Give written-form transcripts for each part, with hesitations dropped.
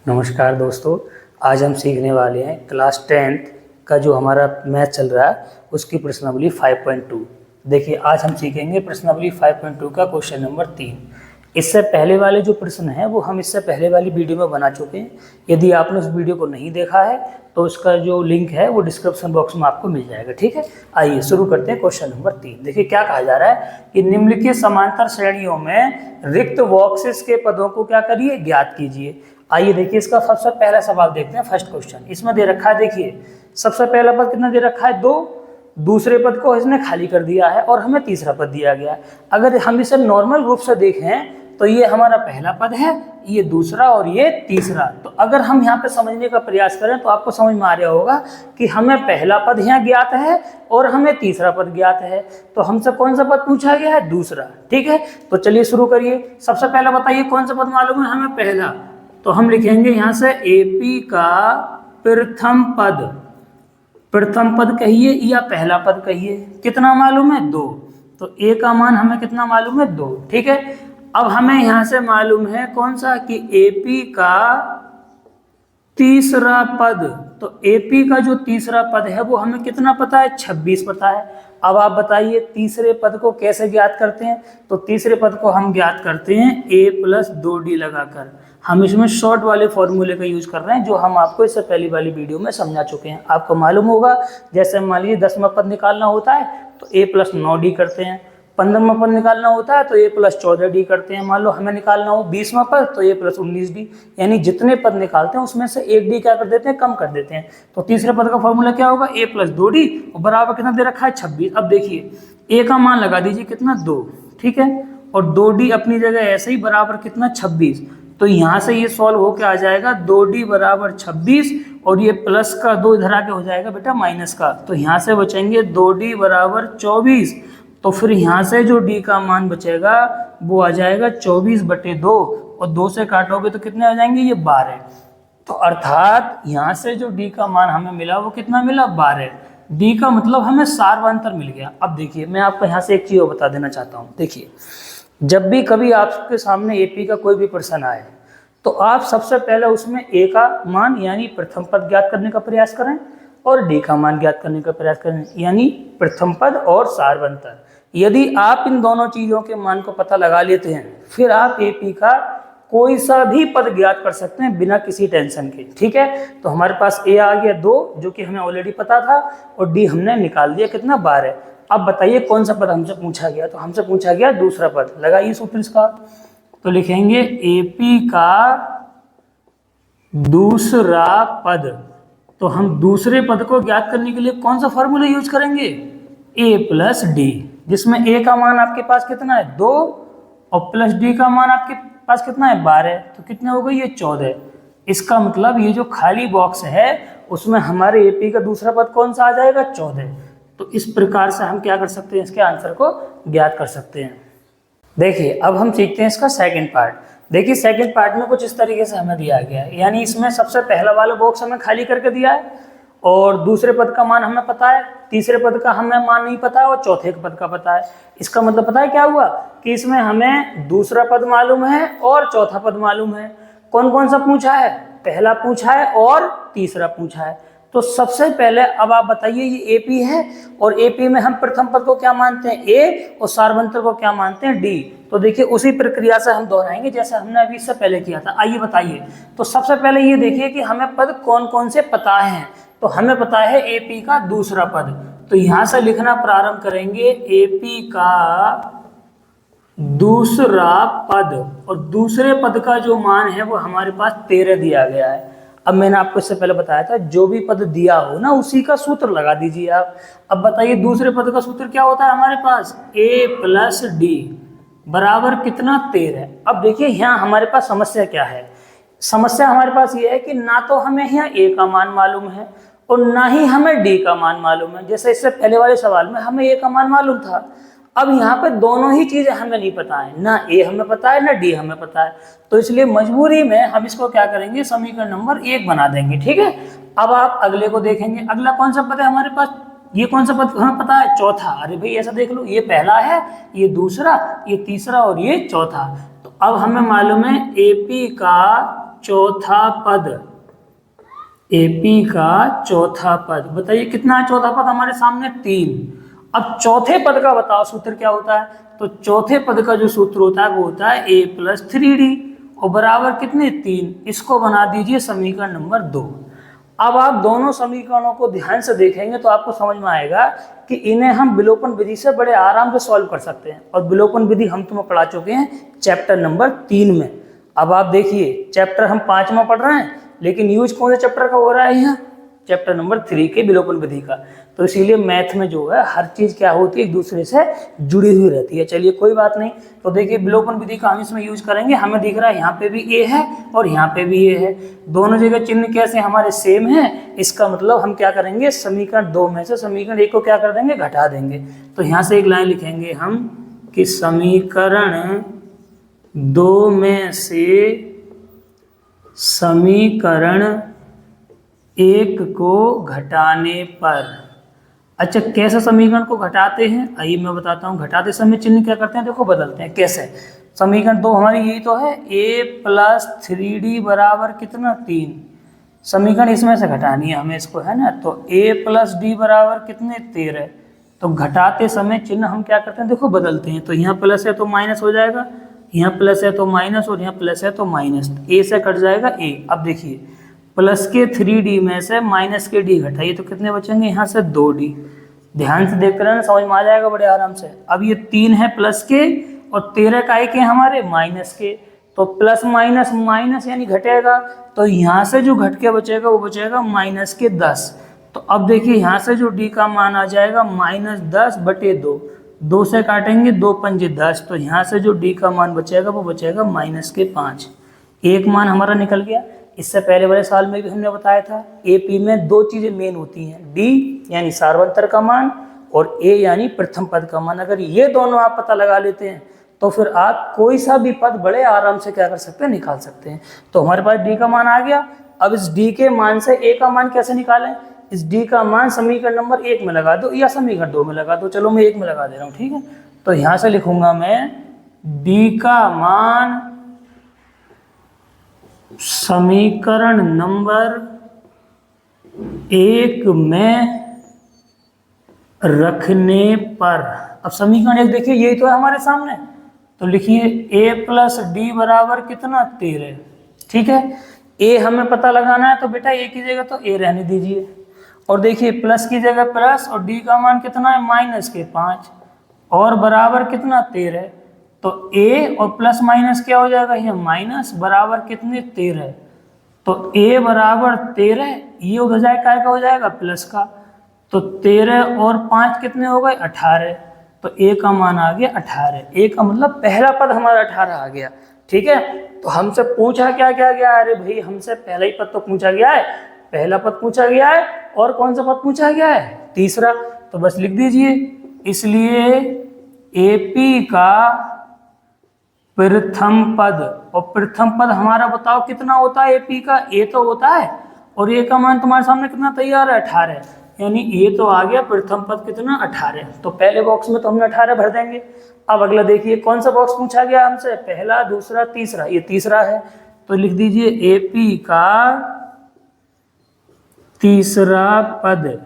नमस्कार दोस्तों, आज हम सीखने वाले हैं क्लास 10th का जो हमारा मैथ चल रहा है उसकी प्रश्नावली 5.2। देखिए, आज हम सीखेंगे प्रश्नावली 5.2 का क्वेश्चन नंबर 3। इससे पहले वाले जो प्रश्न हैं वो हम इससे पहले वाली वीडियो में बना चुके हैं। यदि आपने उस वीडियो को नहीं देखा है तो उसका जो लिंक है वो डिस्क्रिप्शन बॉक्स में आपको मिल जाएगा। ठीक है, आइए शुरू करते हैं क्वेश्चन नंबर 3। देखिए क्या कहा जा रहा है कि निम्नलिखित समांतर श्रेणियों में रिक्त बॉक्सेस के पदों को क्या करिए, ज्ञात कीजिए। आइए देखिए, इसका सबसे पहला सवाल देखते हैं। फर्स्ट क्वेश्चन इसमें दे रखा है, देखिए सबसे पहला पद कितना दे रखा है, 2। दूसरे पद को इसने खाली कर दिया है और हमें तीसरा पद दिया गया है। अगर हम इसे नॉर्मल रूप से देखें तो ये हमारा पहला पद है, ये दूसरा और ये तीसरा। तो अगर हम यहाँ पे समझने का प्रयास करें तो आपको समझ में आ रहा होगा कि हमें पहला पद यहाँ ज्ञात है और हमें तीसरा पद ज्ञात है। तो हमसे कौन सा पद पूछा गया है, दूसरा। ठीक है, तो चलिए शुरू करिए। सबसे पहला बताइए कौन सा पद मालूम है हमें, पहला। तो हम लिखेंगे यहाँ से एपी का प्रथम पद। प्रथम पद कहिए या पहला पद कहिए, कितना मालूम है, 2। तो ए का मान हमें कितना मालूम है, 2। ठीक है, अब हमें यहाँ से मालूम है कौन सा, कि एपी का तीसरा पद। तो एपी का जो तीसरा पद है वो हमें कितना पता है, 26 पता है। अब आप बताइए तीसरे पद को कैसे ज्ञात करते हैं। तो तीसरे पद को हम ज्ञात करते हैं a+2d लगाकर। हम इसमें शॉर्ट वाले फॉर्मूले का यूज कर रहे हैं जो हम आपको इससे पहली वाली वीडियो में समझा चुके हैं। आपको मालूम होगा, जैसे मान लीजिए 10वां पद निकालना होता है तो a+9d करते हैं। 15वां पद निकालना होता है तो a+14d करते हैं। मान लो हमें निकालना हो 20वां पद तो a+19d, यानी जितने पद निकालते हैं उसमें से एक डी क्या कर देते हैं, कम कर देते हैं। तो तीसरे पद का फॉर्मूला क्या होगा, a+2d और बराबर कितना दे रखा है, 26। अब देखिए a का मान लगा दीजिए कितना, 2। ठीक है, और 2d अपनी जगह ऐसे ही बराबर कितना, 26। तो यहाँ से ये सॉल्व होकर आ जाएगा 2d बराबर 26 और ये प्लस का 2 इधर आके हो जाएगा बेटा माइनस का। तो यहाँ से बचेंगे 2d बराबर 24। तो फिर यहाँ से जो d का मान बचेगा वो आ जाएगा 24/2 और 2 से काटोगे तो कितने आ जाएंगे, ये 12। तो अर्थात यहाँ से जो d का मान हमें मिला वो कितना मिला, 12। d का मतलब हमें सार्वंतर मिल गया। अब देखिए मैं आपको यहाँ से एक चीज़ और बता देना चाहता हूँ। देखिए, जब भी कभी आपके सामने एपी का कोई भी प्रश्न आए तो आप सबसे पहले उसमें ए का मान यानी प्रथम पद ज्ञात करने का प्रयास करें और डी का मान ज्ञात करने का प्रयास करें, यानी प्रथम पद और सार्वंतर। यदि आप इन दोनों चीज़ों के मान को पता लगा लेते हैं फिर आप एपी का कोई सा भी पद ज्ञात कर सकते हैं बिना किसी टेंशन के। ठीक है, तो हमारे पास ए आ गया 2 जो कि हमें ऑलरेडी पता था और डी हमने निकाल दिया कितना, 12। अब बताइए कौन सा पद हमसे पूछा गया। तो हमसे पूछा गया दूसरा पद। लगाइए सूत्र इसका। तो लिखेंगे एपी का दूसरा पद। तो हम दूसरे पद को ज्ञात करने के लिए कौन सा फॉर्मूला यूज करेंगे, a+d, जिसमें a का मान आपके पास कितना है, 2 और प्लस d का मान आपके पास कितना है, 12। तो कितने हो गए, ये 14। इसका मतलब ये जो खाली बॉक्स है उसमें हमारे एपी का दूसरा पद कौन सा आ जाएगा, 14। तो इस प्रकार से हम क्या कर सकते हैं, इसके आंसर को ज्ञात कर सकते हैं। देखिए अब हम सीखते हैं इसका सेकंड पार्ट। देखिए सेकंड पार्ट में कुछ इस तरीके से हमें दिया गया है, यानी इसमें सबसे पहला वाला बॉक्स हमें खाली करके दिया है और दूसरे पद का मान हमें पता है, तीसरे पद का हमें मान नहीं पता है और चौथे पद का पता है। इसका मतलब पता है क्या हुआ कि इसमें हमें दूसरा पद मालूम है और चौथा पद मालूम है। कौन कौन सा पूछा है, पहला पूछा है और तीसरा पूछा है। तो सबसे पहले अब आप बताइए, ये एपी है और एपी में हम प्रथम पद को क्या मानते हैं, ए, और सार्वंतर को क्या मानते हैं, डी। तो देखिए उसी प्रक्रिया से हम दोहराएंगे जैसे हमने अभी इससे पहले किया था। आइए बताइए, तो सबसे पहले ये देखिए कि हमें पद कौन कौन से पता हैं। तो हमें पता है एपी का दूसरा पद। तो यहाँ से लिखना प्रारंभ करेंगे एपी का दूसरा पद और दूसरे पद का जो मान है वो हमारे पास 13 दिया गया है। अब मैंने आपको इससे पहले बताया था जो भी पद दिया हो ना उसी का सूत्र लगा दीजिए आप। अब बताइए दूसरे पद का सूत्र क्या होता है हमारे पास, a+d बराबर कितना, 13। अब देखिए यहाँ हमारे पास समस्या क्या है। समस्या हमारे पास ये है कि ना तो हमें यहाँ a का मान मालूम है और ना ही हमें d का मान मालूम है। जैसे इससे पहले वाले सवाल में हमें a का मान मालूम था, अब यहाँ पे दोनों ही चीजें हमें नहीं पता है, ना ए हमें पता है ना डी हमें पता है। तो इसलिए मजबूरी में हम इसको क्या करेंगे, समीकरण नंबर 1 बना देंगे। ठीक है, अब आप अगले को देखेंगे। अगला कौन सा पद है हमारे पास, ये कौन सा पद हमें पता है, चौथा। अरे भाई ऐसा देख लो, ये पहला है, ये दूसरा, ये तीसरा और ये चौथा। तो अब हमें मालूम है एपी का चौथा पद, AP का चौथा पद, बताइए कितना है चौथा पद हमारे सामने 3। अब चौथे पद का बताओ सूत्र क्या होता है, तो चौथे पद का जो सूत्र होता है वो होता है A + 3D और बराबर कितने 3। इसको बना दीजिए समीकरण नंबर 2। अब आप दोनों समीकरणों को ध्यान से देखेंगे तो आपको समझ में आएगा कि इन्हें हम विलोपन विधि से बड़े आराम से सॉल्व कर सकते हैं, और विलोपन विधि हम तुम्हें पढ़ा चुके हैं चैप्टर नंबर 3 में। अब आप देखिए चैप्टर हम 5 में पढ़ रहे हैं, लेकिन यूज कौन से चैप्टर का हो रहा है यहाँ, चैप्टर नंबर 3 के विलोपन विधि का। तो इसीलिए मैथ में जो है हर चीज क्या होती है, एक दूसरे से जुड़ी हुई रहती है। चलिए कोई बात नहीं, तो देखिए विलोपन विधि का हम इसमें यूज करेंगे। हमें दिख रहा है यहाँ पे भी A है और यहाँ पे भी A है, दोनों जगह चिन्ह कैसे हमारे सेम है। इसका मतलब हम क्या करेंगे, समीकरण 2 में से समीकरण 1 को क्या कर देंगे, घटा देंगे। तो यहाँ से एक लाइन लिखेंगे हम कि समीकरण 2 में से समीकरण 1 को घटाने पर, अच्छा कैसे समीकरण को घटाते हैं, आइए मैं बताता हूँ। घटाते समय चिन्ह क्या करते हैं, देखो बदलते हैं। कैसे, समीकरण 2 हमारी यही तो है, A + 3D बराबर कितना 3। समीकरण इसमें से घटानी है हमें इसको, है ना। तो A + D बराबर कितने 13। तो घटाते समय चिन्ह हम क्या करते हैं, देखो बदलते हैं। तो यहाँ प्लस है तो माइनस हो जाएगा, यहाँ प्लस है तो माइनस, और यहाँ प्लस है तो माइनस। A से कट जाएगा A। अब देखिए प्लस के 3D में से माइनस के D घटाइए तो कितने बचेंगे, यहाँ से 2D। ध्यान से देखते रहना, समझ में आ जाएगा बड़े आराम से। अब ये 3 है प्लस के और 13 का के हमारे माइनस के, तो प्लस माइनस माइनस यानी घटेगा। तो यहाँ से जो घट के बचेगा वो बचेगा माइनस के 10। तो अब देखिए यहाँ से जो D का मान आ जाएगा -10/2। 2 से काटेंगे 2 पंजे 10, तो यहाँ से जो D का मान बचेगा वो बचेगा -5। एक मान हमारा निकल गया। इससे पहले वाले साल में भी हमने बताया था AP में 2 चीजें मेन होती हैं, D यानी सार्वंतर का मान और A यानी प्रथम पद का मान। अगर ये दोनों आप पता लगा लेते हैं तो फिर आप कोई सा भी पद बड़े आराम से क्या कर सकते हैं, निकाल सकते हैं। तो हमारे पास D का मान आ गया। अब इस D के मान से A का मान कैसे निकालें, इस D का मान समीकरण नंबर 1 में लगा दो या समीकरण 2 में लगा दो। चलो मैं 1 में लगा दे रहा हूँ, ठीक है। तो यहाँ से लिखूंगा मैं D का मान समीकरण नंबर 1 में रखने पर। अब समीकरण 1 देखिए यही तो है हमारे सामने, तो लिखिए A + D बराबर कितना 13, ठीक है। A हमें पता लगाना है तो बेटा A की जगह तो A रहने दीजिए, और देखिए प्लस की जगह प्लस, और D का मान कितना है -5 और बराबर कितना 13। तो A और प्लस माइनस क्या हो जाएगा, ये माइनस बराबर कितने 13। तो A बराबर 13, ये उधर जाए काय का हो जाएगा प्लस का। तो 13 और 5 कितने हो गए 18। तो A का मान आ गया 18। A का मतलब पहला पद हमारा 18 आ गया, ठीक है। तो हमसे पूछा क्या क्या गया, अरे भाई हमसे पहला ही पद तो पूछा गया है, पहला पद पूछा गया है, और कौन सा पद पूछा गया है, तीसरा। तो बस लिख दीजिए, इसलिए AP का प्रथम पद, और प्रथम पद हमारा बताओ कितना होता है, AP का A तो होता है, और A का मान तुम्हारे सामने कितना तैयार है 18, यानी A तो आ गया प्रथम पद कितना 18। तो पहले बॉक्स में तो हमने 18 भर देंगे। अब अगला देखिए कौन सा बॉक्स पूछा गया हमसे, पहला दूसरा तीसरा, ये तीसरा है। तो लिख दीजिए AP का तीसरा पद,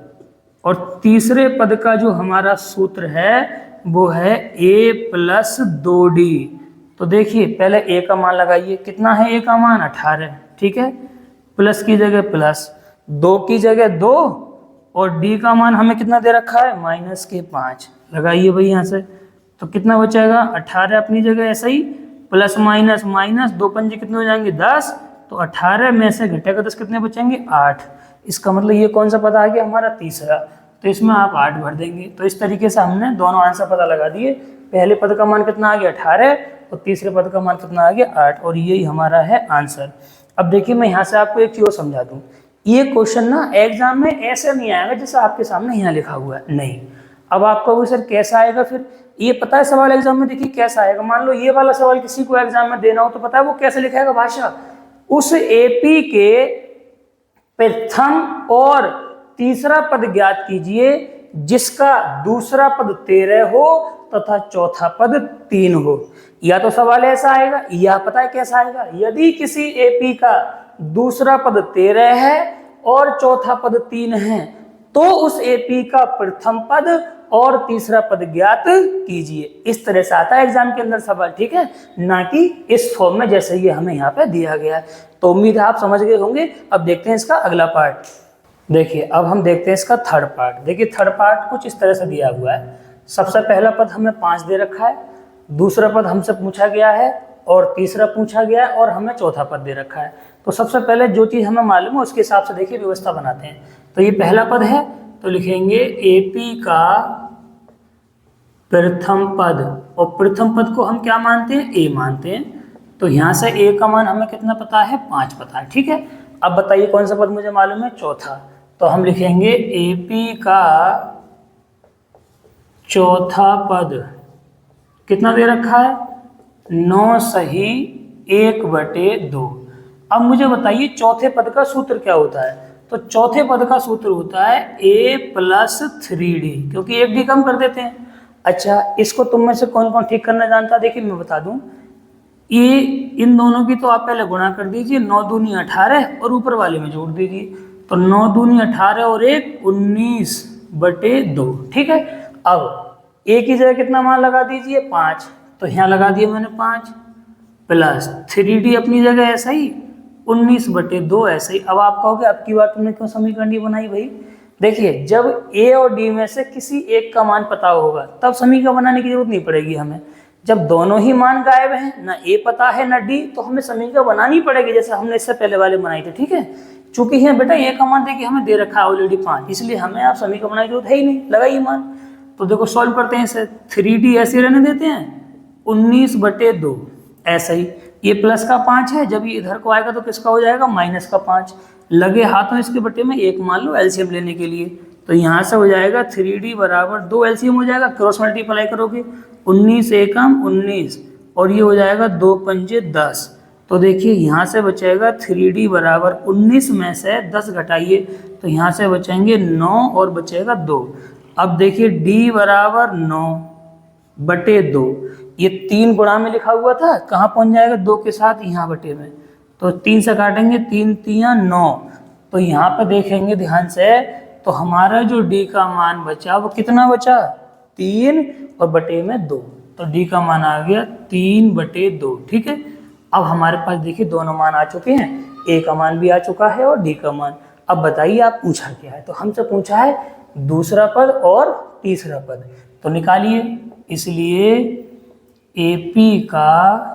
और तीसरे पद का जो हमारा सूत्र है वो है A + 2D। तो देखिए पहले A का मान लगाइए, कितना है A का मान 18, ठीक है। प्लस की जगह प्लस, 2 की जगह 2, और D का मान हमें कितना दे रखा है -5। लगाइए भाई यहाँ से, तो कितना बचेगा 18 अपनी जगह ऐसा ही, प्लस माइनस माइनस, 2 पंजे कितने हो जाएंगे 10। तो 18 में से घटेगा 10, कितने बचेंगे 8। इसका मतलब ये कौन सा पद आ गया हमारा तीसरा, तो इसमें आप 8 भर देंगे। तो इस तरीके से हमने दोनों आंसर पता लगा दिए। पहले पद का मान कितना आ गया 18, और तीसरे पद का मान कितना आ गया 8, और यही हमारा है आंसर। अब देखिए मैं यहाँ से आपको एक चीज समझा दूं, ये क्वेश्चन ना एग्जाम में ऐसे नहीं आएगा जैसे आपके सामने यहाँ लिखा हुआ है, नहीं। अब आपका वो सर कैसा आएगा, फिर ये पता है सवाल एग्जाम में देखिए कैसा आएगा। मान लो ये वाला सवाल किसी को एग्जाम में देना हो तो पता है वो कैसे लिखाएगा भाषा, उस AP के प्रथम और तीसरा पद ज्ञात कीजिए जिसका दूसरा पद 13 हो तथा चौथा पद 3 हो। या तो सवाल ऐसा आएगा, या पता है कैसा आएगा, यदि किसी एपी का दूसरा पद 13 है और चौथा पद 3 है तो उस एपी का प्रथम पद और तीसरा पद ज्ञात कीजिए। इस तरह से आता है एग्जाम के अंदर सवाल, ठीक है, ना कि इस फॉर्म में जैसे ये हमें यहाँ पे दिया गया है। तो उम्मीद है आप समझ गए होंगे। अब देखते हैं इसका अगला पार्ट। देखिए अब हम देखते हैं इसका थर्ड पार्ट। देखिए थर्ड पार्ट कुछ इस तरह से दिया हुआ है। सबसे पहला पद हमें 5 दे रखा है, दूसरा पद हमसे पूछा गया है और तीसरा पूछा गया है और हमें चौथा पद दे रखा है। तो सबसे पहले जो चीज़ हमें मालूम है उसके हिसाब से देखिए व्यवस्था बनाते हैं। तो ये पहला पद है तो लिखेंगे एपी का प्रथम पद, और प्रथम पद को हम क्या मानते हैं, ए मानते हैं। तो यहाँ से ए का मान हमें कितना पता है, 5 पता है, ठीक है। अब बताइए कौन सा पद मुझे मालूम है, चौथा। तो हम लिखेंगे एपी का चौथा पद कितना दे रखा है, 9 सही 1/2। अब मुझे बताइए चौथे पद का सूत्र क्या होता है। तो चौथे पद का सूत्र होता है a + 3d, क्योंकि एक भी कम कर देते हैं। अच्छा इसको तुम में से कौन कौन ठीक करना जानता है, देखिए मैं बता दूं। ये इन दोनों की तो आप पहले गुणा कर दीजिए, 9 दूनी 18 और ऊपर वाले में जोड़ दीजिए। तो 9 दूनी 18 और 1 19/2, ठीक है। अब a की जगह कितना मान लगा दीजिए, 5। तो यहाँ लगा दिया मैंने 5 प्लस 3d अपनी जगह ऐसा ही 19/2 ऐसे ही। अब आप कहोगे अब की बार तुमने क्यों समीकरण बनाई भाई। देखिए जब a और d में से किसी एक का मान पता होगा तब समीकरण बनाने की जरूरत नहीं पड़ेगी हमें। जब दोनों ही मान गायब हैं, ना a पता है ना d, तो हमें समीकरण बनानी पड़ेगी जैसे हमने इससे पहले वाले बनाए थे, ठीक है। चूंकि है बेटा a का मान देखिए हमें दे रखा है ऑलरेडी 5, इसलिए हमें आप समीकरण बनाने की जरूरत है ही नहीं, लगाइए मान। तो देखो सॉल्व करते हैं इसे, 3d ऐसे रहने देते हैं 19/2 ऐसा ही। ये प्लस का 5 है, जब ये इधर को आएगा तो किसका हो जाएगा, माइनस का 5। लगे हाथों इसके बटे में 1 मान लो एलसीएम लेने के लिए। तो यहाँ से हो जाएगा 3d = 2, एलसीएम हो जाएगा, क्रॉस मल्टीप्लाई करोगे 19 एकम 19 और ये हो जाएगा 2 पंजे 10। तो देखिए यहाँ से बचेगा 3d = 19 में से 10 घटाइए तो यहाँ से बचेंगे 9 और बचेगा 2। अब देखिए d = 9/2, ये 3 गुणा में लिखा हुआ था, कहाँ पहुँच जाएगा 2 के साथ, यहाँ बटे में। तो 3 से काटेंगे, 3 3 9। तो यहाँ पे देखेंगे ध्यान से, तो हमारा जो d का मान बचा वो कितना बचा, 3 और बटे में 2। तो d का मान आ गया 3/2, ठीक है। अब हमारे पास देखिए दोनों मान आ चुके हैं, a का मान भी आ चुका है और d का मान। अब बताइए आप पूछा क्या है। तो हमसे पूछा है दूसरा पद और तीसरा पद, तो निकालिए। इसलिए एपी का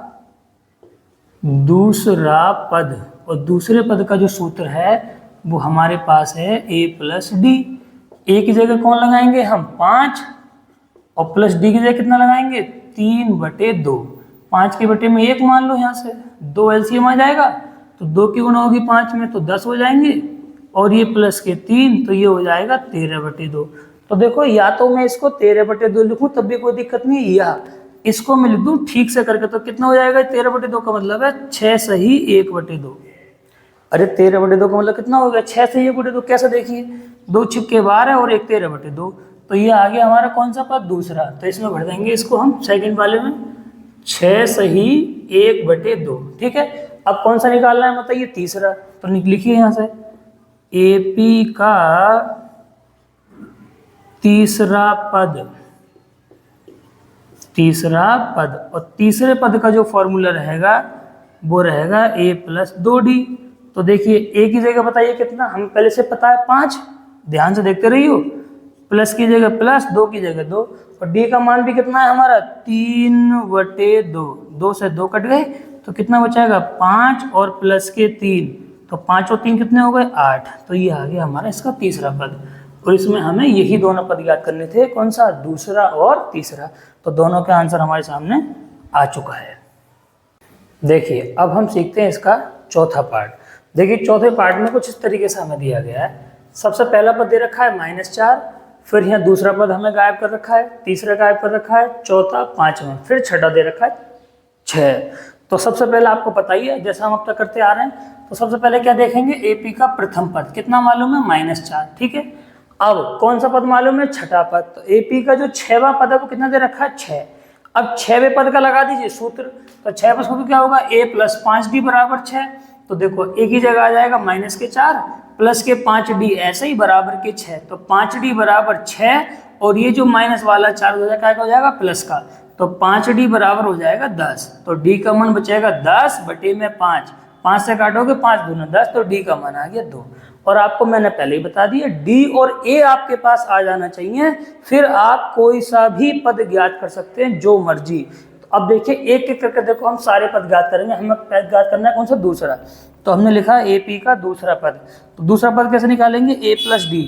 दूसरा पद, और दूसरे पद का जो सूत्र है वो हमारे पास है a + d। a की जगह कौन लगाएंगे हम, 5, और प्लस d की जगह कितना लगाएंगे, 3/2। 5 के बटे में 1 मान लो, यहाँ से 2 एलसीएम आ जाएगा, तो 2 की गुणा होगी 5 में तो 10 हो जाएंगे, और ये प्लस के 3 तो ये हो जाएगा 13/2। तो देखो या तो मैं इसको 13/2 लिखूं तब भी कोई दिक्कत नहीं, या इसको मैं लिख दूं ठीक से करके, तो कितना हो जाएगा, 13/2 का मतलब है 6 सही 1/2। अरे 13/2 का मतलब कितना हो गया, 6 सही 1/2। कैसे देखिए, 2 छिक्के 12 और 1 13/2। तो ये आ गया हमारा कौन सा पद, दूसरा। तो इसमें भर देंगे इसको हम सेकंड वाले में, 6 सही 1/2, ठीक है। अब कौन सा निकालना है बताइए, तीसरा। तो लिखिए यहाँ से एपी का तीसरा पद, और तीसरे पद का जो फॉर्मूला रहेगा वो रहेगा a + 2d। तो देखिए a की जगह बताइए कितना, हमें पहले से पता है 5, ध्यान से देखते रहियो। प्लस की जगह प्लस, 2 की जगह 2, और d का मान भी कितना है हमारा, 3/2। 2 से 2 कट गए तो कितना बचाएगा, 5 और प्लस के 3, तो 5 और 3 कितने हो गए, 8। तो ये आ गया हमारा इसका तीसरा पद। और इसमें हमें यही दोनों पद याद करने थे, कौन सा, दूसरा और तीसरा। तो दोनों का आंसर हमारे सामने आ चुका है। देखिए अब हम सीखते हैं इसका चौथा पार्ट। देखिए चौथे पार्ट में कुछ इस तरीके से हमें दिया गया है। सबसे पहला पद दे रखा है -4, फिर यहाँ दूसरा पद हमें गायब कर रखा है, तीसरा गायब कर रखा है, चौथा, पांचवा, फिर छठा दे रखा है 6। तो सबसे पहले आपको पता ही है, जैसा हम अब तक करते आ रहे हैं। तो सबसे पहले क्या देखेंगे, एपी का प्रथम पद कितना मालूम है, -4, ठीक है। अब कौन सा पद मालूम है, छठा पद। तो एपी का जो 6वां पद है वो कितना दे रखा है, 6। अब 6वें पद का लगा दीजिए सूत्र, तो 6 पर सूत्र क्या होगा, a प्लस 5d बराबर 6। तो देखो एक ही जगह आ जाएगा माइनस के 4 प्लस के 5d ऐसे ही बराबर के 6, तो 5d बराबर 6 और ये जो माइनस वाला 4 हो जाएगा क्या हो जाएगा प्लस का, तो 5d बराबर हो जाएगा 10। तो d का मान बचेगा 10 बटे में 5, 5 से काटोगे 5 दूना 10, तो d का मान आ गया 2। और आपको मैंने पहले ही बता दिया d और a आपके पास आ जाना चाहिए, फिर आप कोई सा भी पद ज्ञात कर सकते हैं जो मर्जी। तो अब देखिए एक एक करके देखो हम सारे पद ज्ञात करेंगे। हमें पद ज्ञात करना है कौन सा, दूसरा। तो हमने लिखा AP का दूसरा पद, तो दूसरा पद कैसे निकालेंगे, a प्लस डी,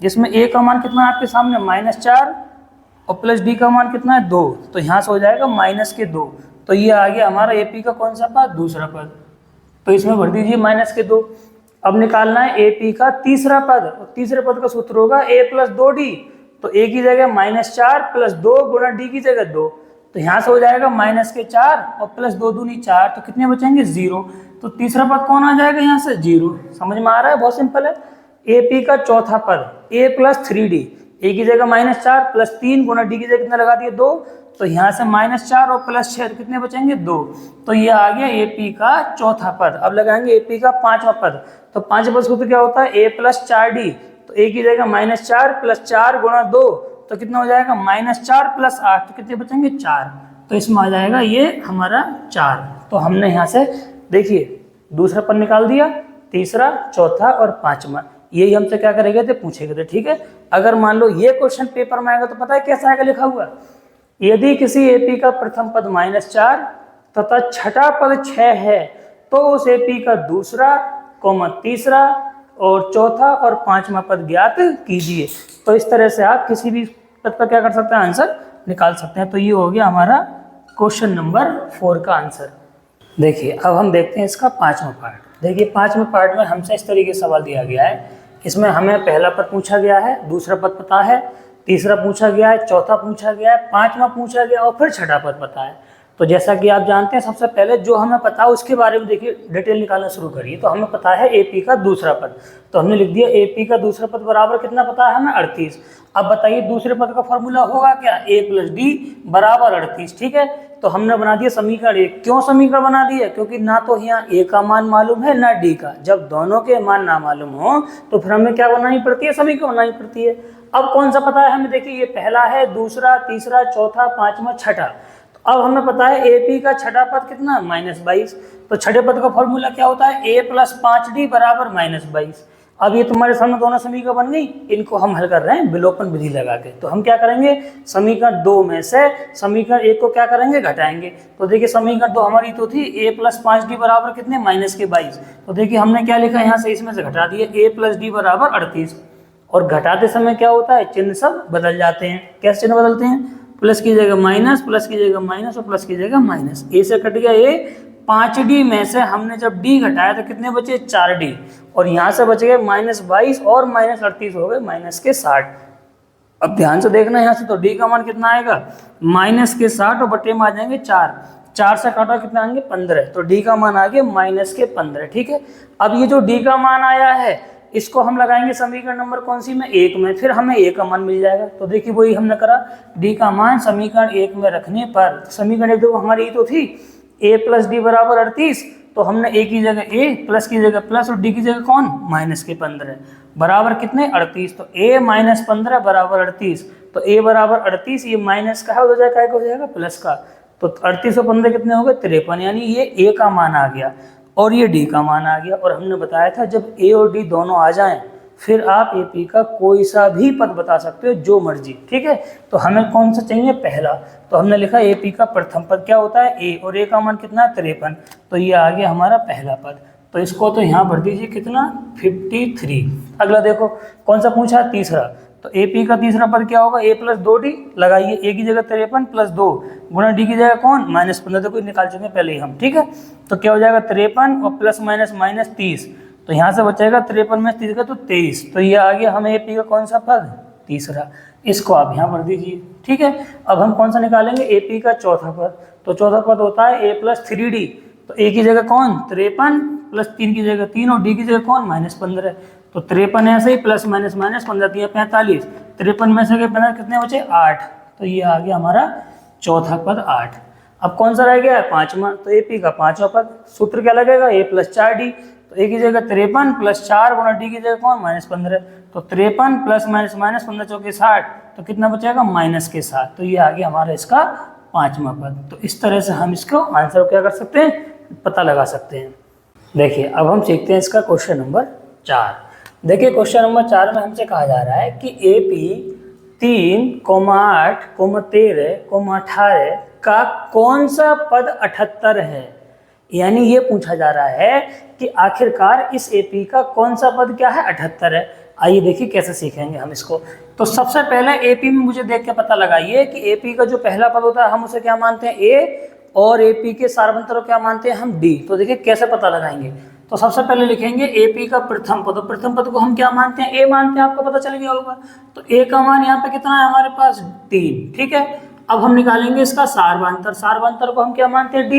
जिसमें a का मान कितना है आपके सामने -4 और प्लस d का मान कितना है 2, तो यहाँ से हो जाएगा -2। तो ये आ गया हमारा AP का कौन सा पद, दूसरा पद। तो इसमें भर दीजिए -2। अब निकालना है AP का तीसरा पद, और तीसरे पद का सूत्र होगा a प्लस 2d, तो a की जगह -4 प्लस 2 गुणा d की जगह 2, तो यहाँ से हो जाएगा -4 और प्लस 2 दूनी 4, तो कितने बचेंगे 0। तो तीसरा पद कौन आ जाएगा यहाँ से 0। समझ में आ रहा है, बहुत सिंपल है। AP का चौथा पद a प्लस 3d, a की जगह -4 प्लस 3 गुणा d की जगह कितना लगा दिए 2, तो यहाँ से -4 और प्लस 6 कितने बचेंगे 2, तो ये आ गया AP का चौथा पद। अब लगाएंगे AP का पांचवा पद, तो पांचवा पद सूत्र क्या होता है, a प्लस 4d, तो a की जगह -4 प्लस 4 गुणा 2, तो कितना हो जाएगा -4 प्लस 8, तो कितने बचेंगे 4, तो इसमें आ जाएगा ये हमारा 4। तो हमने यहाँ से देखिए दूसरा पद निकाल दिया, तीसरा, चौथा और पांचवा, यही हमसे क्या करेंगे थे, पूछेंगे थे। ठीक है, अगर मान लो ये क्वेश्चन पेपर में आएगा तो पता है कैसा आएगा लिखा हुआ, यदि किसी AP का प्रथम पद -4 तथा छठा पद 6 है तो उस AP का दूसरा, तीसरा और चौथा और पांचवा पद ज्ञात कीजिए। तो इस तरह से आप किसी भी पद का क्या कर सकते हैं, आंसर निकाल सकते हैं। तो ये हो गया हमारा क्वेश्चन नंबर 4 का आंसर। देखिए अब हम देखते हैं इसका पांचवा पार्ट। देखिए पांचवें पार्ट में हमसे इस तरीके से सवाल दिया गया है, इसमें हमें पहला पद पूछा गया है, दूसरा पद पता है, तीसरा पूछा गया है, चौथा पूछा गया है, पांचवा पूछा गया और फिर छठा पद पता है। तो जैसा कि आप जानते हैं सबसे पहले जो हमें पता है उसके बारे में देखिए डिटेल निकालना शुरू करिए। तो हमें पता है AP का दूसरा पद, तो हमने लिख दिया AP का दूसरा पद बराबर कितना पता है हमें 38। अब बताइए दूसरे पद का फॉर्मूला होगा क्या, a प्लस डी बराबर 38। ठीक है, तो हमने बना दिया समीकरण 1। क्यों समीकरण बना दिया, क्योंकि ना तो यहाँ a का मान मालूम है ना d का। जब दोनों के मान ना मालूम हो तो फिर हमें क्या बनानी पड़ती है, समीकरण बनानी पड़ती है। अब कौन सा पता है हमें, देखिए ये पहला है, दूसरा, तीसरा, चौथा, पांचवा, छठा। तो अब हमें पता है AP का छठा पद कितना -22, तो छठे पद का फॉर्मूला क्या होता है, a प्लस 5d बराबर -22। अब ये तुम्हारे सामने दोनों समीकरण बन गई, इनको हम हल कर रहे हैं विलोपन विधि लगा के। तो हम क्या करेंगे, समीकरण 2 में से समीकरण 1 को क्या करेंगे, घटाएंगे। तो देखिए समीकरण 2 हमारी तो थी a प्लस 5d बराबर कितने -22। तो देखिए हमने क्या लिखा यहाँ से, इसमें से घटा दिए a प्लस डी बराबर 38। और घटाते समय क्या होता है, चिन्ह सब बदल जाते हैं। कैसे चिन्ह बदलते हैं, प्लस की जगह माइनस, प्लस की जगह माइनस और प्लस की जगह माइनस। a से कट गया a, 5d में से हमने जब d घटाया तो कितने बचे 4d, और यहाँ से बच गए -22 और -38 हो गए -60। अब ध्यान से देखना यहाँ से, तो d का मान कितना आएगा -60 और बटे में आ जाएंगे 4, 4 से काटा कितना आएंगे 15, तो d का मान आ गया -15। ठीक है, अब ये जो d का मान आया है इसको हम लगाएंगे समीकरण नंबर कौन सी में, 1 में, फिर हमें a का मान मिल जाएगा। तो देखिए वही हमने करा, d का मान समीकरण 1 में रखने पर, समीकरण 1 देखो हमारी तो थी a प्लस डी बराबर 38, तो हमने a की जगह a, प्लस की जगह प्लस और d की जगह कौन -15 बराबर कितने 38। तो a -15 बराबर 38, तो a बराबर 38, ये माइनस का हो जाएगा, हो जाएगा प्लस का, तो 38 और 15 कितने हो गए 53, यानी ये a का मान आ गया और ये d का मान आ गया। और हमने बताया था जब a और d दोनों आ जाएं फिर आप AP का कोई सा भी पद बता सकते हो जो मर्जी। ठीक है, तो हमें कौन सा चाहिए, पहला। तो हमने लिखा AP का प्रथम पद क्या होता है a, और a का मान कितना है 53, तो ये आ गया हमारा पहला पद। तो इसको तो यहाँ भर दीजिए कितना 53। अगला देखो कौन सा पूछा, तीसरा। तो AP का तीसरा पद क्या होगा, a प्लस 2d लगाइए, a की जगह 53 प्लस 2 गुणा d की जगह कौन -15, देखो निकाल चुके पहले ही हम। ठीक है, तो क्या हो जाएगा 53 और प्लस माइनस 30, तो यहाँ से बचेगा 53 में 30 का तो 23, तो ये आ गया हमें AP का कौन सा पद, तीसरा। इसको आप यहाँ भर दीजिए। ठीक है, अब हम कौन सा निकालेंगे, AP का चौथा पद। तो चौथा पद होता है a प्लस 3d, तो a की जगह कौन 53 प्लस 3 की जगह 3 और d की जगह कौन -15, तो 53 ऐसे ही प्लस माइनस 15 3 45, 53 में से 15 कितने बचे 8, तो ये आ गया हमारा चौथा पद 8। अब कौन सा रह गया है 5वां, तो AP का 5वां पद। सूत्र क्या लगेगा, A + 4D, तो A की जगह 53 + 4 गुणा D की जगह कौन -15, तो 53 प्लस माइनस माइनस 15 चौके 60, तो कितना बचेगा -7। तो ये आ गया हमारा इसका 5वां पद। तो इस तरह से हम इसको आंसर क्या कर सकते हैं, पता लगा सकते हैं। देखिए अब हम सीखते हैं इसका क्वेश्चन नंबर 4। देखिए क्वेश्चन नंबर 4 में हमसे कहा जा रहा है कि AP 3, 8, 13, 18 का कौन सा पद 78 है। यानी ये पूछा जा रहा है कि आखिरकार इस AP का कौन सा पद क्या है, 78 है। आइए देखिए कैसे सीखेंगे हम इसको। तो सबसे पहले AP में मुझे देख के पता लगाइए कि AP का जो पहला पद होता है हम उसे क्या मानते हैं, A, और AP के सार्वधातुक को क्या मानते हैं हम, D। तो देखिए कैसे पता लगाएंगे। तो सबसे पहले लिखेंगे AP का प्रथम पद, और प्रथम पद को हम क्या मानते हैं, A मानते हैं, आपको पता चल गया होगा। तो A का मान यहाँ पे कितना है हमारे पास 3, ठीक है। अब हम निकालेंगे इसका सार्वधातुक, सार्वधातुक को हम क्या मानते हैं D।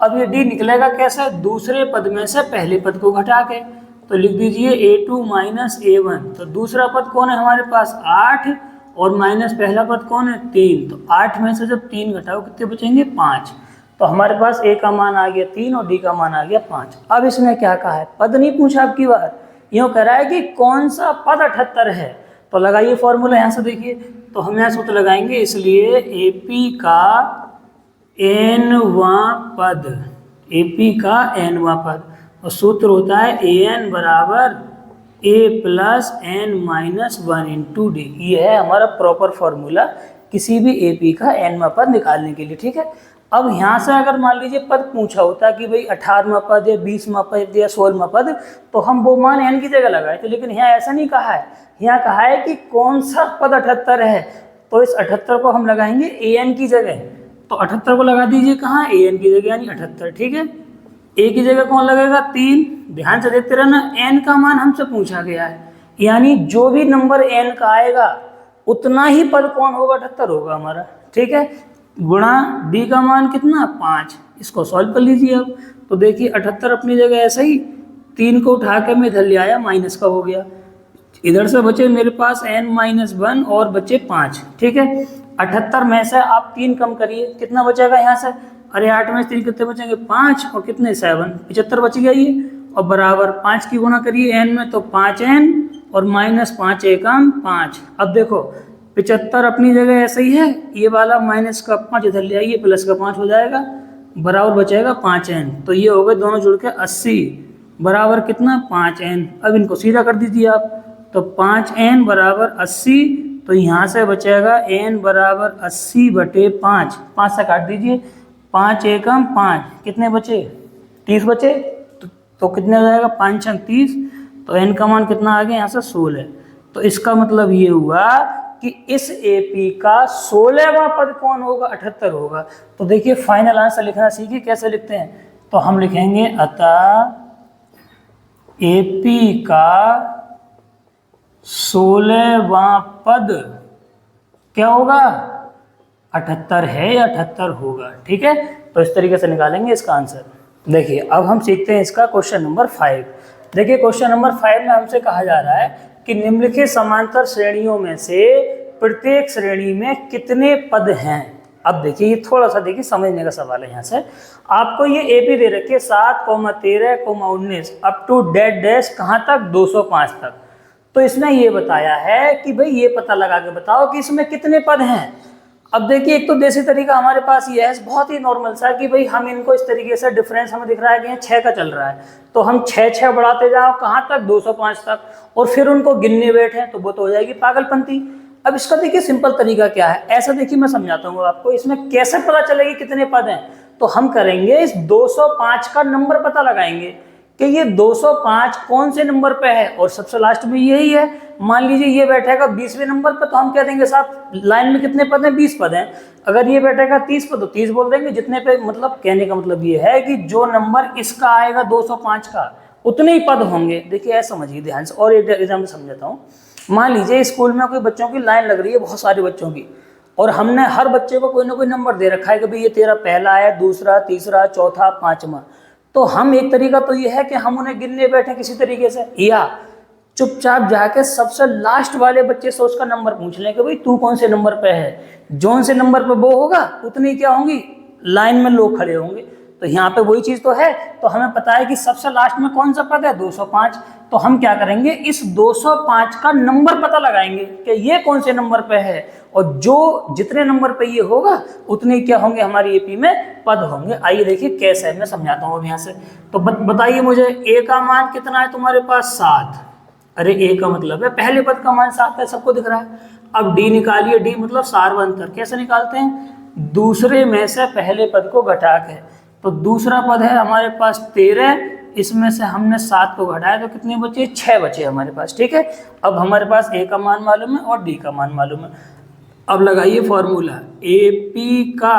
अब ये D निकलेगा कैसे, दूसरे पद में से पहले पद को घटा के। तो लिख दीजिए A2 - A1। तो दूसरा पद कौन है हमारे पास 8, और माइनस पहला पद कौन है 3। तो 8 में से जब 3 घटाओ कितने बचेंगे 5। तो हमारे पास A का मान आ गया 3 और D का मान आ गया 5। अब इसमें क्या कहा है, पद नहीं पूछा आपकी बार, यूँ कह रहा है कि कौन सा पद 78 है। तो लगाइए फॉर्मूला यहाँ से देखिए। तो हम यहाँ सूत्र लगाएंगे, इसलिए AP का nवां पद, AP का nवां पद, और सूत्र होता है AN बराबर A + N - 1 × D। ये है हमारा प्रॉपर फॉर्मूला किसी भी AP का nवां पद निकालने के लिए, ठीक है। अब यहाँ से अगर मान लीजिए पद पूछा होता कि भाई 18वां पद या 20वां पद या 16वां पद, तो हम वो मान n की जगह लगाए थे। लेकिन यहाँ ऐसा नहीं कहा है, यहाँ कहा है कि कौन सा पद 78 है। तो इस 78 को हम लगाएंगे AN की जगह। तो 78 को लगा दीजिए कहाँ, AN की जगह, यानी 78, ठीक है। A की जगह कौन लगेगा 3। ध्यान से देखते रहना, n का मान हमसे पूछा गया है, यानी जो भी नंबर n का आएगा उतना ही पद कौन होगा, 78 होगा हमारा, ठीक है। गुणा D का मान कितना 5। इसको सॉल्व कर लीजिए अब। तो देखिए 78 अपनी जगह ऐसे ही, 3 को उठा के मैं इधर ले आया, माइनस का हो गया। इधर से बचे मेरे पास n - 1 और बचे 5, ठीक है। 78 में से आप 3 कम करिए, कितना बचेगा यहाँ से, अरे 8 में से 3 कितने बचेंगे 5, और कितने 7, 75 बच गया ये। और बराबर 5 की गुणा करिए n में, तो 5n और -5 एकम 5। अब देखो 75 अपनी जगह ऐसे ही है, ये वाला माइनस का 5 इधर ले आइए, प्लस का 5 हो जाएगा, बराबर बचेगा 5n। तो ये हो गए दोनों जुड़ के 80, बराबर कितना 5n। अब इनको सीधा कर दीजिए आप, तो 5n बराबर 80। तो यहाँ से बचेगा n बराबर 80/5, 5 से काट दीजिए, 5 एकम 5, कितने बचे 30 बचे। तो कितने हो जाएगा 5 × 30। तो n का मान कितना आ गया यहाँ से 16। तो इसका मतलब ये हुआ कि इस AP का 16वां पद कौन होगा, 78 होगा। तो देखिए फाइनल आंसर लिखना सीखिए कैसे लिखते हैं। तो हम लिखेंगे अतः AP का 16वां पद क्या होगा, 78 है या 78 होगा, ठीक है। तो इस तरीके से निकालेंगे इसका आंसर। देखिए अब हम सीखते हैं इसका क्वेश्चन नंबर 5। देखिए क्वेश्चन नंबर 5 में हमसे कहा जा रहा है कि निम्नलिखित समांतर श्रेणियों में से प्रत्येक श्रेणी में कितने पद हैं। अब देखिए ये थोड़ा सा देखिए समझने का सवाल है। यहाँ से आपको ये AP दे रखी है 7, 13, 19 अप टू डैश कहाँ तक 205 तक। तो इसमें ये बताया है कि भाई ये पता लगा के बताओ कि इसमें कितने पद हैं। अब देखिए एक तो देसी तरीका हमारे पास ये है, बहुत ही नॉर्मल सा, कि भाई हम इनको इस तरीके से डिफरेंस हमें दिख रहा है कि 6 का चल रहा है, तो हम 6 बढ़ाते जाओ कहाँ तक 205 तक, और फिर उनको गिनने बैठे तो वो तो हो जाएगी पागलपंती। अब इसका देखिए सिंपल तरीका क्या है, ऐसा देखिए मैं समझाता हूँ आपको, इसमें कैसे पता चलेगी कितने पद हैं। तो हम करेंगे इस 205 का नंबर पता लगाएंगे कि ये 205 कौन से नंबर पे है, और सबसे लास्ट में यही है। मान लीजिए ये बैठेगा 20वें नंबर पर, तो हम कह देंगे साहब लाइन में कितने पद हैं, 20 पद हैं। अगर ये बैठेगा 30 पर तो 30 बोल देंगे, जितने पे, मतलब कहने का मतलब ये है कि जो नंबर इसका आएगा 205 का उतने ही पद होंगे। देखिए ऐसा समझिए ध्यान से, और एक एग्जाम्पल समझाता हूँ। मान लीजिए स्कूल में कोई बच्चों की लाइन लग रही है, बहुत सारे बच्चों की, और हमने हर बच्चे को कोई ना कोई नंबर दे रखा है कि भाई ये तेरा पहला है, दूसरा, तीसरा, चौथा, 5वां। तो हम एक तरीका तो ये है कि हम उन्हें गिनने बैठे किसी तरीके से, या चुपचाप जाके सबसे लास्ट वाले बच्चे से उसका नंबर पूछ लें कि भाई तू कौन से नंबर पे है। जौन से नंबर पे वो होगा उतनी क्या होंगी, लाइन में लोग खड़े होंगे। तो यहाँ पे वही चीज तो है। तो हमें पता है कि सबसे लास्ट में कौन सा पद है, 205। तो हम क्या करेंगे, इस 205 का नंबर पता लगाएंगे कि ये कौन से नंबर पे है, और जो जितने नंबर पे ये होगा उतने क्या होंगे हमारी एपी में पद होंगे। आइए देखिए कैसे है, मैं समझाता हूँ अब यहाँ से। तो बताइए मुझे, ए का मान कितना है तुम्हारे पास, 7। अरे ए का मतलब है पहले पद का मान 7 है, सबको दिख रहा है। अब डी निकालिए, डी मतलब सारवंतर। कैसे निकालते हैं, दूसरे में से पहले पद को घटा के। तो दूसरा पद है हमारे पास 13, इसमें से हमने 7 को घटाया तो कितने बचे, 6 बचे हमारे पास। ठीक है, अब हमारे पास ए का मान मालूम है और डी का मान मालूम है। अब लगाइए फॉर्मूला, एपी का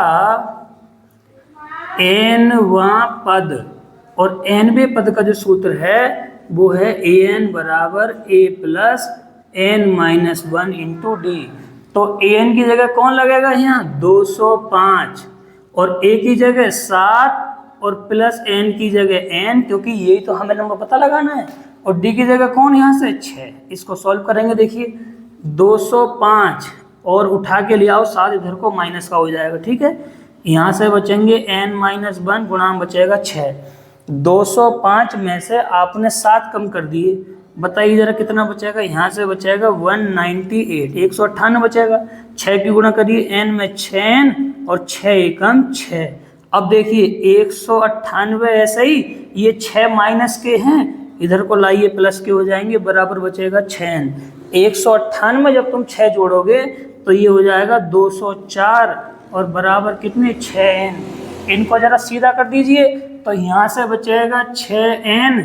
nवां पद और nवें पद का जो सूत्र है वो है an बराबर a plus n minus 1 into D. तो an की जगह कौन लगेगा यहाँ, 205, और a की जगह 7 और प्लस n की जगह n, क्योंकि यही तो हमें नंबर पता लगाना है। और d की जगह कौन, यहाँ से 6। इसको सॉल्व करेंगे, देखिए 205 और उठा के ले आओ 7, इधर को माइनस का हो जाएगा। ठीक है, यहाँ से बचेंगे n माइनस 1 गुणा बचेगा 6। 205 में से आपने 7 कम कर दिए, बताइए जरा कितना बचेगा, यहाँ से बचेगा 198, 198 बचेगा। 6 की गुणा करिए, n में 6 और 6 एकम 6। अब देखिए 198 ऐसे ही, ये 6 माइनस के हैं, इधर को लाइए प्लस के हो जाएंगे, बराबर बचेगा 6। 198 जब तुम 6 जोड़ोगे तो ये हो जाएगा 204 और बराबर कितने, 6n। इनको जरा सीधा कर दीजिए तो यहाँ से बचेगा 6n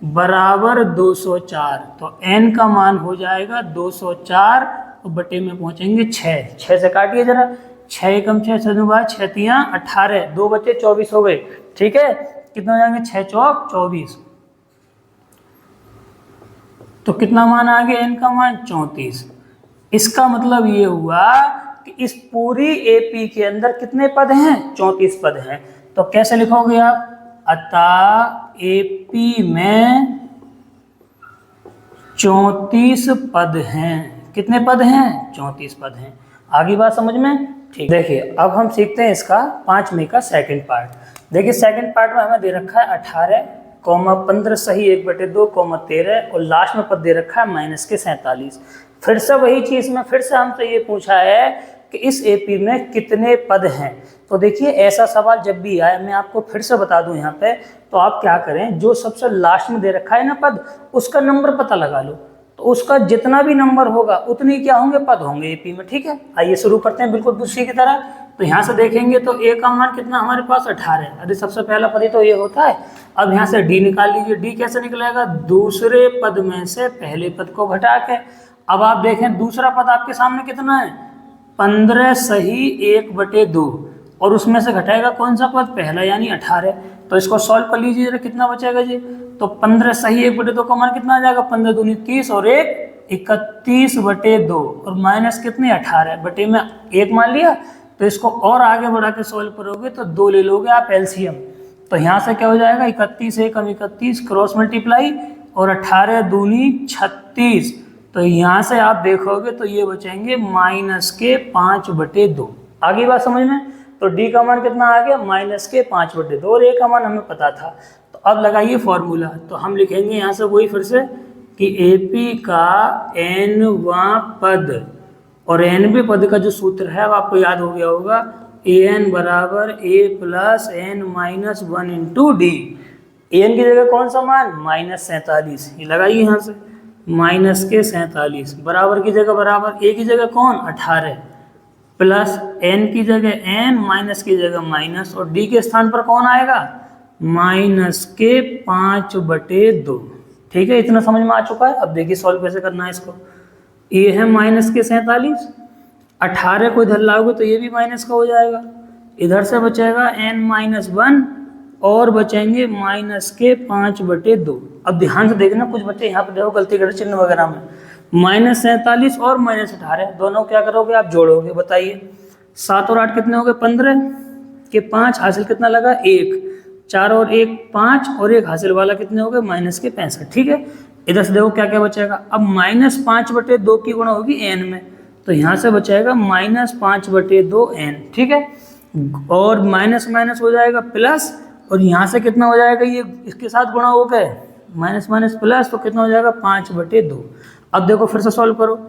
बराबर 204। तो n का मान हो जाएगा 204 और बटे में पहुँचेंगे 6। 6 से काटिए जरा, 6 एकम 6, 6 तियाँ 18, 2 बचे 24 हो गए। ठीक है, कितना हो जाएंगे, 6 चौक 24। तो कितना मान आ गया, n का मान 34। इसका मतलब ये हुआ कि इस पूरी एपी के अंदर कितने पद हैं, 34 पद हैं। तो कैसे लिखोगे आप, अतः एपी में 34 पद हैं। कितने पद हैं, 34 पद हैं। आगे बात समझ में, ठीक। देखिए अब हम सीखते हैं इसका 5वें का सेकंड पार्ट। देखिए सेकंड पार्ट में हमें दे रखा है 18,15 सही 1/2, 13 और लास्ट में पद दे रखा है माइनस के 47। फिर से वही चीज में फिर से हमसे ये पूछा है कि इस एपी में कितने पद हैं। तो देखिए ऐसा सवाल जब भी आए, मैं आपको फिर से बता दूं यहाँ पे, तो आप क्या करें, जो सबसे लास्ट में दे रखा है ना पद, उसका नंबर पता लगा लो। तो उसका जितना भी नंबर होगा उतने क्या होंगे, पद होंगे एपी में। ठीक है, आइए शुरू करते हैं बिल्कुल उसी की तरह। तो यहाँ से देखेंगे तो ए का मान कितना हमारे पास 18। अरे सबसे पहला पद ही तो ये होता है। अब यहाँ से डी निकाल लीजिए, डी कैसे निकलेगा, दूसरे पद में से पहले पद को घटा के। अब आप देखें दूसरा पद आपके सामने कितना है, 15 सही 1/2, और उसमें से घटाएगा कौन सा पद, पहला यानी 18। तो इसको सॉल्व कर लीजिए जरा, कितना बचेगा जी, तो 15 सही 1/2 का मान कितना आ जाएगा, 15 दूनी 30 और 1 31/2 और माइनस कितने 18 बटे में 1 मान लिया। तो इसको और आगे बढ़ा के सॉल्व करोगे तो 2 ले लोगे आप एलसीएम। तो यहाँ से क्या हो जाएगा, 31 एकम 31 क्रॉस मल्टीप्लाई और 18 दूनी 36। तो यहाँ से आप देखोगे तो ये बचेंगे माइनस के 5/2। आगे बात समझ में। तो डी का मान कितना आ गया, माइनस के 5/2 और ए का मान हमें पता था। तो अब लगाइए फॉर्मूला। तो हम लिखेंगे यहाँ से वही फिर से कि एपी का nवां पद और nवें पद का जो सूत्र है वो आपको याद हो गया होगा, an बराबर a plus n minus 1 into D. an की जगह कौन सा मान, -47, ये लगाइए यहाँ से माइनस के 47, बराबर की जगह बराबर, a की जगह कौन 18 प्लस n की जगह n, माइनस की जगह माइनस, और d के स्थान पर कौन आएगा, माइनस के 5/2। ठीक है, इतना समझ में आ चुका है। अब देखिए सॉल्व कैसे करना है इसको। ये है माइनस के 47, 18 को इधर लाओगे तो ये भी माइनस का हो जाएगा, इधर से बचेगा n-1 और बचेंगे माइनस के 5/2। अब ध्यान से देखना, कुछ बच्चे यहाँ पर देखो गलती कर चिन्ह वगैरह में, -47 और -18 दोनों क्या करोगे आप, जोड़ोगे। बताइए 7 और 8 कितने हो गए, 15 के 5 हासिल कितना लगा 1, 4 और 1 5 और 1 हासिल वाला कितने हो गए, -65। ठीक है, इधर से देखो क्या क्या बचेगा, अब -5/2 की गुणा होगी n में, तो यहाँ से बचेगा -5/2 n, ठीक है। और माइनस माइनस हो जाएगा प्लस, और यहाँ से कितना हो जाएगा, ये इसके साथ गुणा हो गए, माइनस माइनस प्लस, तो कितना हो जाएगा 5/2। अब देखो फिर से सॉल्व करो,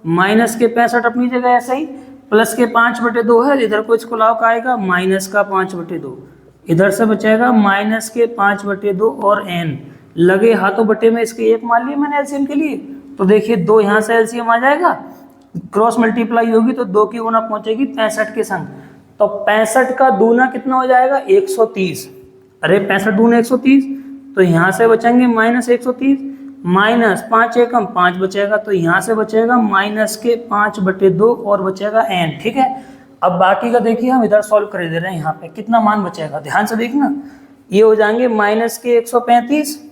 माइनस के 65 अपनी जगह ऐसा ही, प्लस के 5/2 है, इधर को इसको लाओ का आएगा माइनस का 5/2, इधर से बचेगा माइनस के 5/2 और n लगे हाथों बटे में इसके 1 मान लिया मैंने एलसीएम के लिए। तो देखिए 2 यहाँ से एलसीएम आ जाएगा, क्रॉस मल्टीप्लाई होगी तो 2 की गुना पहुंचेगी 65 के संग, तो 65 का दूना कितना हो जाएगा 130। अरे 65 दूना 130, तो यहाँ से बचेंगे -130, माइनस 5 एकम 5 बचेगा, तो यहाँ से बचेगा माइनस के 5/2 और बचेगा n, ठीक है। अब बाकी का देखिए हम इधर सॉल्व कर दे रहे हैं, यहाँ पे कितना मान बचेगा ध्यान से देखना, ये हो जाएंगे माइनस के 135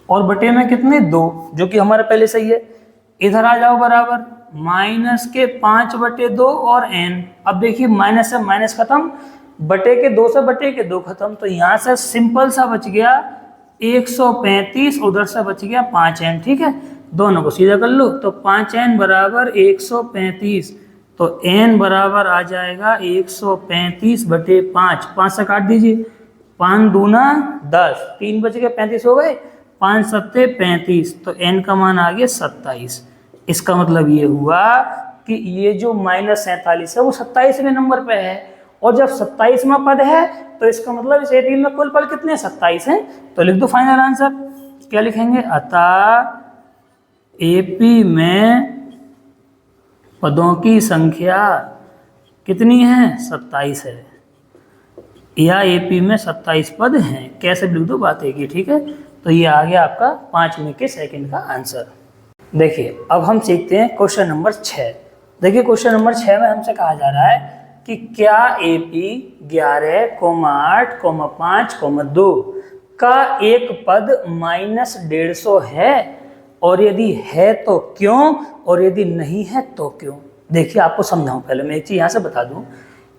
और बटे में कितने 2, जो कि हमारे पहले सही है। इधर आ जाओ बराबर माइनस के 5/2 और n। अब देखिए माइनस से माइनस खत्म, बटे के 2 से बटे के 2 खत्म, तो यहाँ से सिंपल सा बच गया 135, उधर से बच गया 5n, ठीक है। दोनों को सीधा कर लो, तो 5n बराबर 135, तो n बराबर आ जाएगा 135/5, 5 से काट दीजिए, 5 दूना 10, 3 बच गए 35 हो गए, 5 सत्ते 35, तो n का मान आ गया 27। इसका मतलब ये हुआ कि ये जो -47 है वो 27वें नंबर पे है, और जब 27वां पद है तो इसका मतलब इस एपी में कुल पद कितने 27 हैं। तो लिख दो फाइनल आंसर, क्या लिखेंगे, अतः एपी में पदों की संख्या कितनी है 27 है, या एपी में 27 पद हैं, कैसे लिख दो बात है कि, ठीक है। तो ये आ गया आपका 5 में के सेकंड का आंसर। देखिए अब हम सीखते हैं क्वेश्चन नंबर 6। देखिए क्वेश्चन नंबर 6 में हमसे कहा जा रहा है कि क्या एपी 11, 8, 5, 2 का एक पद -150 है, और यदि है तो क्यों, और यदि नहीं है तो क्यों। देखिए आपको समझाऊं, पहले मैं एक चीज यहाँ से बता दूं,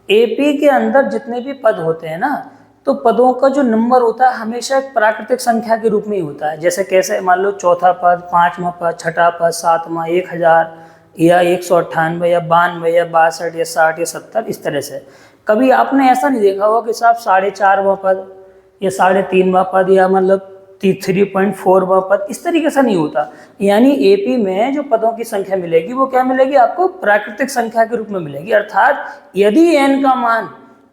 एपी के अंदर जितने भी पद होते हैं ना, तो पदों का जो नंबर होता है हमेशा एक प्राकृतिक संख्या के रूप में ही होता है। जैसे कैसे, मान लो चौथा पद, 5वां पद, छठा पद, 7वां, 1000 या 198 या 92 या 62 या 60 या 70, इस तरह से। कभी आपने ऐसा नहीं देखा होगा कि साहब 4.5वां पद या 3.5वां पद या मतलब 3.4वां पद, इस तरीके से नहीं होता। यानी एपी में जो पदों की संख्या मिलेगी वो क्या मिलेगी आपको, प्राकृतिक संख्या के रूप में मिलेगी। अर्थात यदि n का मान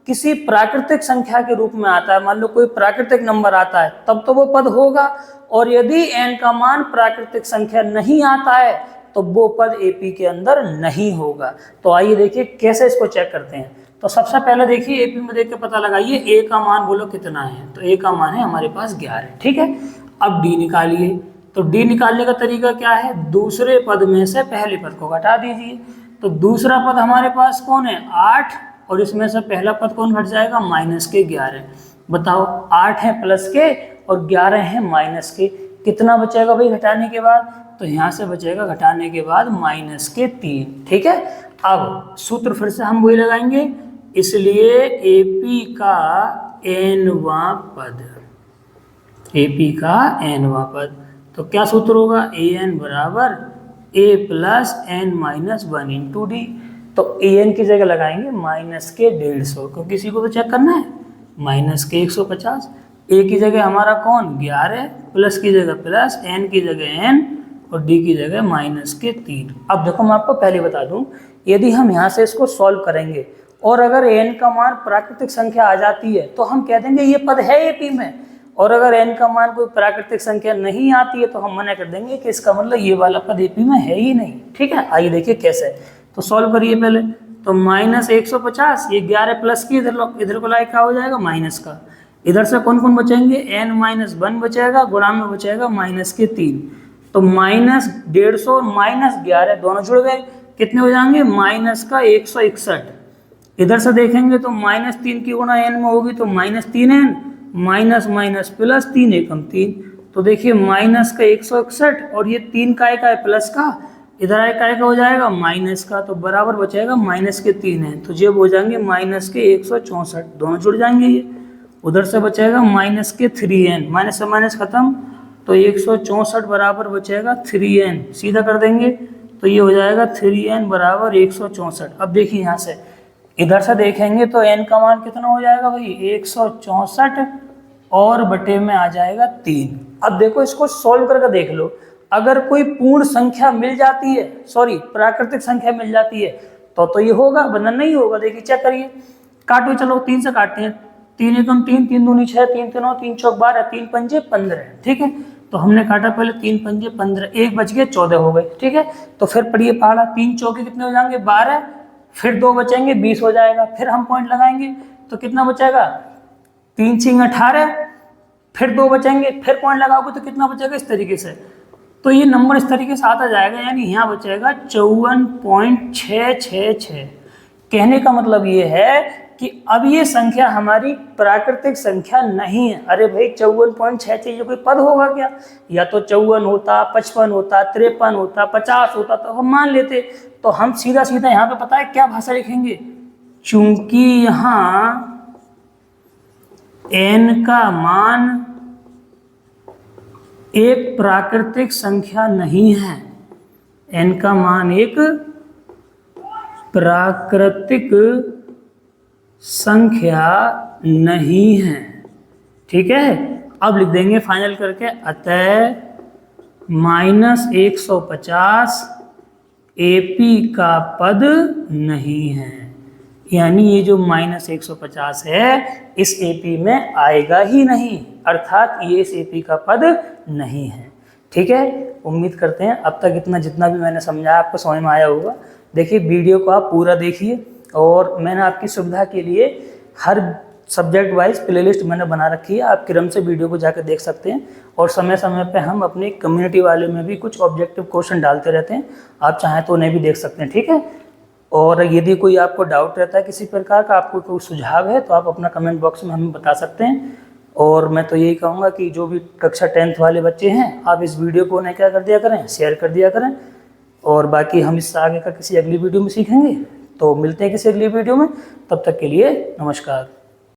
किसी प्राकृतिक संख्या के रूप में आता है, मान लो कोई प्राकृतिक नंबर आता है, तब तो वो पद होगा, और यदि n का मान प्राकृतिक संख्या नहीं आता है तो वो पद एपी के अंदर नहीं होगा। तो आइए देखिए कैसे इसको चेक करते हैं। तो सबसे पहले देखिए एपी में देख के पता लगाइए ए का मान बोलो कितना है, तो ए का मान है हमारे पास 11, ठीक है। अब डी निकालिए, तो डी निकालने का तरीका क्या है, दूसरे पद में से पहले पद को घटा दीजिए। तो दूसरा पद हमारे पास कौन है 8, और इसमें से पहला पद कौन घट जाएगा -11। बताओ 8 है प्लस के और 11 है माइनस के, कितना बचेगा भाई घटाने के बाद, तो यहाँ से बचेगा घटाने के बाद -3, ठीक है। अब सूत्र फिर से हम वही लगाएंगे, इसलिए एपी का nवां पद, एपी का nवां पद, तो क्या सूत्र होगा, an बराबर a plus n minus 1 into D. तो an की जगह लगाएंगे -150, क्योंकि इसी को तो चेक करना है, -150। a की जगह हमारा कौन 11, प्लस की जगह प्लस, n की जगह n और d की जगह -3। अब देखो मैं आपको पहले बता दूं, यदि हम यहाँ से इसको सॉल्व करेंगे और अगर n का मान प्राकृतिक संख्या आ जाती है तो हम कह देंगे ये पद है एपी में, और अगर n का मान कोई प्राकृतिक संख्या नहीं आती है तो हम मना कर देंगे कि इसका मतलब ये वाला पद एपी में है ही नहीं, ठीक है। आइए देखिए कैसे, तो सॉल्व करिए पहले। तो -150, ये 11 प्लस की इधर को लाए क्या हो जाएगा माइनस का, इधर से कौन कौन बचेंगे n-1 बचेगा, गुणा में बचेगा -3, तो -150 और -11 दोनों जुड़ गए, कितने हो जाएंगे -161। इधर से देखेंगे तो -3 की गुणा n में होगी तो -3n, माइनस प्लस 3 एकम 3, तो देखिए -161 और ये 3 का है प्लस का, इधर आए का हो जाएगा माइनस का, तो बराबर बचेगा -3 है, तो जब हो जाएंगे -164, दोनों जुड़ जाएंगे ये, उधर से बचेगा -3n, माइनस से माइनस खत्म, तो 164 बराबर बचेगा 3n, सीधा कर देंगे तो ये हो जाएगा 3n बराबर 164। अब देखिए यहाँ से इधर से देखेंगे तो n का मान कितना हो जाएगा भाई 164 और बटे में आ जाएगा 3। अब देखो इसको सोल्व करके देख लो, अगर कोई पूर्ण संख्या मिल जाती है, सॉरी प्राकृतिक संख्या मिल जाती है तो ये होगा, वरना नहीं होगा। देखिए चेक करिए, काटो, चलो 3 से काटते हैं, 3 एकम 3, 3 दूनी 6, 3 3 3 चौक 12, 3 पंजे 15, ठीक है। तो हमने काटा पहले 3 पंजे 15, एक बच गए 14 हो गए, ठीक है। तो फिर पढ़िए पहाड़ा, 3 चौके कितने हो जाएंगे 12, फिर 2 बचेंगे 20 हो जाएगा, फिर हम पॉइंट लगाएंगे तो कितना बचेगा 3 6 18, फिर 2 बचेंगे, फिर पॉइंट लगाओगे तो कितना बचेगा इस तरीके से। तो ये नंबर इस तरीके से आता जाएगा, यानी यहाँ बचेगा 54.666। कहने का मतलब ये है कि अब ये संख्या हमारी प्राकृतिक संख्या नहीं है। अरे भाई 54.6 ये कोई पद होगा क्या? या तो 54 होता, 55 होता, 53 होता, 50 होता तो हम मान लेते। तो हम सीधा सीधा यहाँ पे पता है क्या भाषा लिखेंगे, चूंकि यहाँ n का मान एक प्राकृतिक संख्या नहीं है, n का मान एक प्राकृतिक संख्या नहीं है, ठीक है। अब लिख देंगे फाइनल करके, अतः -150 AP का पद नहीं है। यानी ये जो -150 है इस AP में आएगा ही नहीं, अर्थात ये इस AP का पद नहीं है, ठीक है। उम्मीद करते हैं अब तक इतना जितना भी मैंने समझाया आपको समझ में आया होगा। देखिए वीडियो को आप पूरा देखिए, और मैंने आपकी सुविधा के लिए हर सब्जेक्ट वाइज प्लेलिस्ट मैंने बना रखी है, आप क्रम से वीडियो को जाकर देख सकते हैं। और समय समय पे हम अपनी कम्युनिटी वाले में भी कुछ ऑब्जेक्टिव क्वेश्चन डालते रहते हैं, आप चाहें तो उन्हें भी देख सकते हैं, ठीक है। और यदि कोई आपको डाउट रहता है किसी प्रकार का, आपको कोई सुझाव है तो आप अपना कमेंट बॉक्स में हमें बता सकते हैं। और मैं तो यही कहूँगा कि जो भी कक्षा 10th वाले बच्चे हैं, आप इस वीडियो को उन्हें क्या कर दिया करें, शेयर कर दिया करें। और बाकी हम इससे आगे का किसी अगली वीडियो में सीखेंगे। तो मिलते हैं किसी अगली वीडियो में, तब तक के लिए नमस्कार।